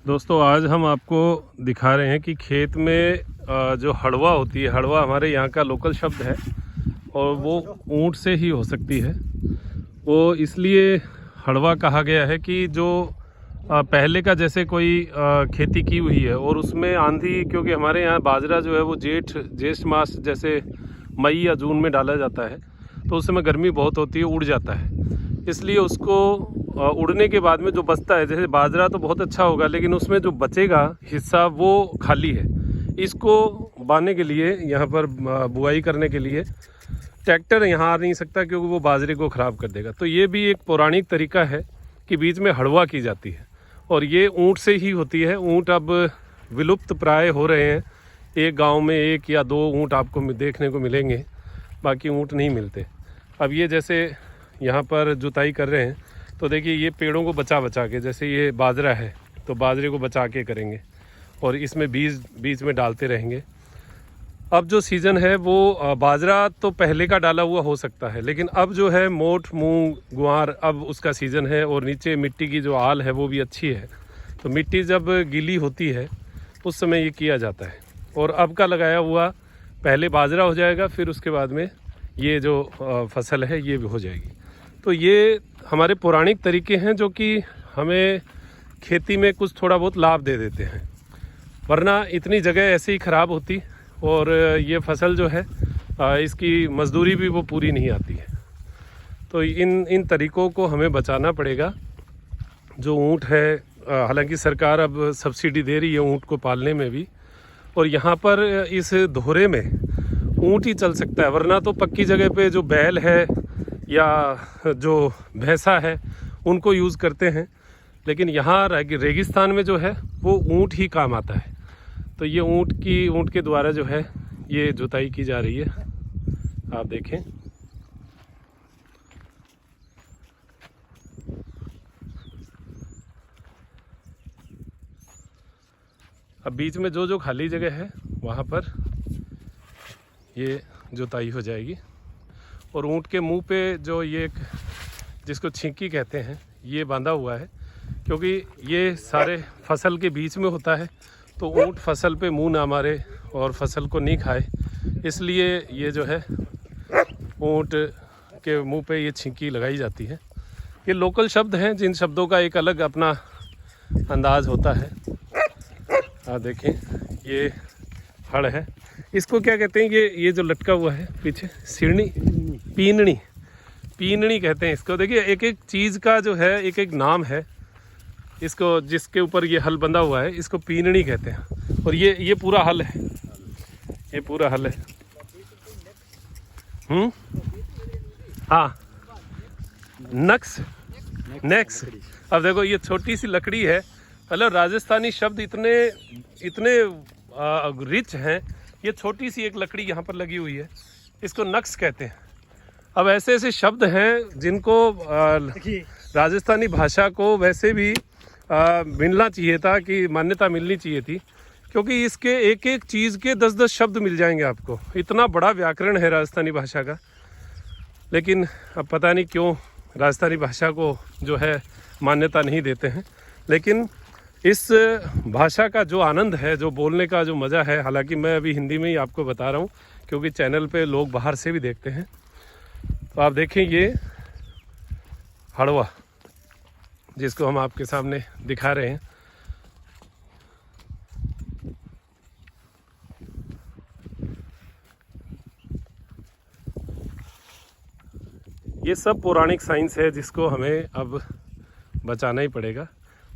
दोस्तों आज हम आपको दिखा रहे हैं कि खेत में जो हड़वा होती है, हड़वा हमारे यहाँ का लोकल शब्द है और वो ऊंट से ही हो सकती है। वो इसलिए हड़वा कहा गया है कि जो पहले का जैसे कोई खेती की हुई है और उसमें आंधी, क्योंकि हमारे यहाँ बाजरा जो है वो ज्येष्ठ मास जैसे मई या जून में डाला जाता है, तो उस समय गर्मी बहुत होती है, उड़ जाता है। इसलिए उसको उड़ने के बाद में जो बचता है, जैसे बाजरा तो बहुत अच्छा होगा लेकिन उसमें जो बचेगा हिस्सा वो खाली है। इसको बांधने के लिए, यहाँ पर बुआई करने के लिए ट्रैक्टर यहाँ आ नहीं सकता क्योंकि वो बाजरे को ख़राब कर देगा। तो ये भी एक पौराणिक तरीका है कि बीच में हड़वा की जाती है और ये ऊँट से ही होती है। ऊँट अब विलुप्त प्राय हो रहे हैं। एक गांव में 1 या 2 ऊँट आपको देखने को मिलेंगे, बाकी ऊँट नहीं मिलते। अब ये जैसे यहाँ पर जुताई कर रहे हैं तो देखिए ये पेड़ों को बचा के, जैसे ये बाजरा है तो बाजरे को बचा के करेंगे और इसमें बीज में डालते रहेंगे। अब जो सीज़न है वो बाजरा तो पहले का डाला हुआ हो सकता है, लेकिन अब जो है मोठ, मूंग, ग्वार, अब उसका सीज़न है और नीचे मिट्टी की जो आल है वो भी अच्छी है। तो मिट्टी जब गीली होती है उस समय ये किया जाता है। और अब का लगाया हुआ पहले बाजरा हो जाएगा, फिर उसके बाद में ये जो फसल है ये भी हो जाएगी। तो ये हमारे पौराणिक तरीके हैं जो कि हमें खेती में कुछ थोड़ा बहुत लाभ दे देते हैं, वरना इतनी जगह ऐसे ही ख़राब होती और ये फसल जो है इसकी मजदूरी भी वो पूरी नहीं आती है। तो इन तरीक़ों को हमें बचाना पड़ेगा। जो ऊँट है, हालांकि सरकार अब सब्सिडी दे रही है ऊँट को पालने में भी, और यहाँ पर इस दोहरे में ऊँट ही चल सकता है, वरना तो पक्की जगह पे जो बैल है या जो भैंसा है उनको यूज़ करते हैं, लेकिन यहाँ रेगिस्तान में जो है वो ऊँट ही काम आता है। तो ये ऊँट के द्वारा जो है ये जुताई की जा रही है। आप देखें, अब बीच में जो खाली जगह है वहाँ पर ये जुताई हो जाएगी। और ऊँट के मुंह पे जो ये जिसको छींकी कहते हैं ये बांधा हुआ है, क्योंकि ये सारे फसल के बीच में होता है तो ऊँट फसल पे मुंह ना मारे और फसल को नहीं खाए, इसलिए ये जो है ऊँट के मुंह पे ये छींकी लगाई जाती है। ये लोकल शब्द हैं जिन शब्दों का एक अलग अपना अंदाज होता है। आप देखें ये हड़ है, इसको क्या कहते हैं, ये जो लटका हुआ है पीछे, सिरनी, पीननी कहते हैं इसको। देखिए एक एक चीज़ का जो है एक एक नाम है। इसको जिसके ऊपर ये हल बंधा हुआ है इसको पीननी कहते हैं। और ये पूरा हल है, ये पूरा हल है। हाँ, नेक्स। अब देखो ये छोटी सी लकड़ी है, मतलब राजस्थानी शब्द इतने रिच हैं। ये छोटी सी एक लकड़ी यहाँ पर लगी हुई है, इसको नक्स कहते हैं। अब ऐसे ऐसे शब्द हैं जिनको राजस्थानी भाषा को वैसे भी मिलना चाहिए था, कि मान्यता मिलनी चाहिए थी, क्योंकि इसके एक एक चीज़ के 10-10 शब्द मिल जाएंगे आपको। इतना बड़ा व्याकरण है राजस्थानी भाषा का, लेकिन अब पता नहीं क्यों राजस्थानी भाषा को जो है मान्यता नहीं देते हैं। लेकिन इस भाषा का जो आनंद है, जो बोलने का जो मज़ा है, हालांकि मैं अभी हिंदी में ही आपको बता रहा हूँ क्योंकि चैनल पे लोग बाहर से भी देखते हैं। तो आप देखें ये हड़वा जिसको हम आपके सामने दिखा रहे हैं, ये सब पौराणिक साइंस है जिसको हमें अब बचाना ही पड़ेगा।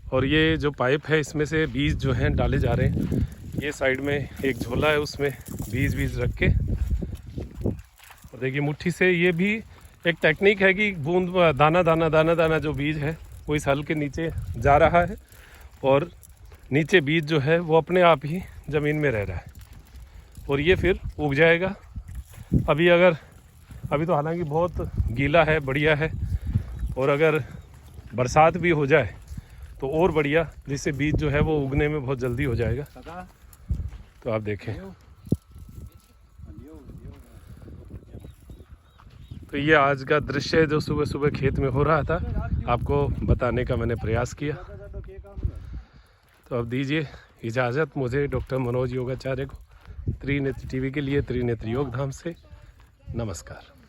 और ये जो पाइप है इसमें से बीज जो हैं डाले जा रहे हैं। ये साइड में एक झोला है, उसमें बीज रख के, और देखिए मुट्ठी से, ये भी एक टेक्निक है कि बूंद दाना जो बीज है वो इस हल के नीचे जा रहा है और नीचे बीज जो है वो अपने आप ही ज़मीन में रह रहा है और ये फिर उग जाएगा। अभी तो हालांकि बहुत गीला है, बढ़िया है, और अगर बरसात भी हो जाए तो और बढ़िया, जिससे बीज जो है वो उगने में बहुत जल्दी हो जाएगा। तो आप देखें, तो ये आज का दृश्य जो सुबह सुबह खेत में हो रहा था आपको बताने का मैंने प्रयास किया। तो अब दीजिए इजाज़त मुझे डॉक्टर मनोज योगाचार्य को त्रिनेत्र टीवी के लिए त्रिनेत्र योग धाम से नमस्कार।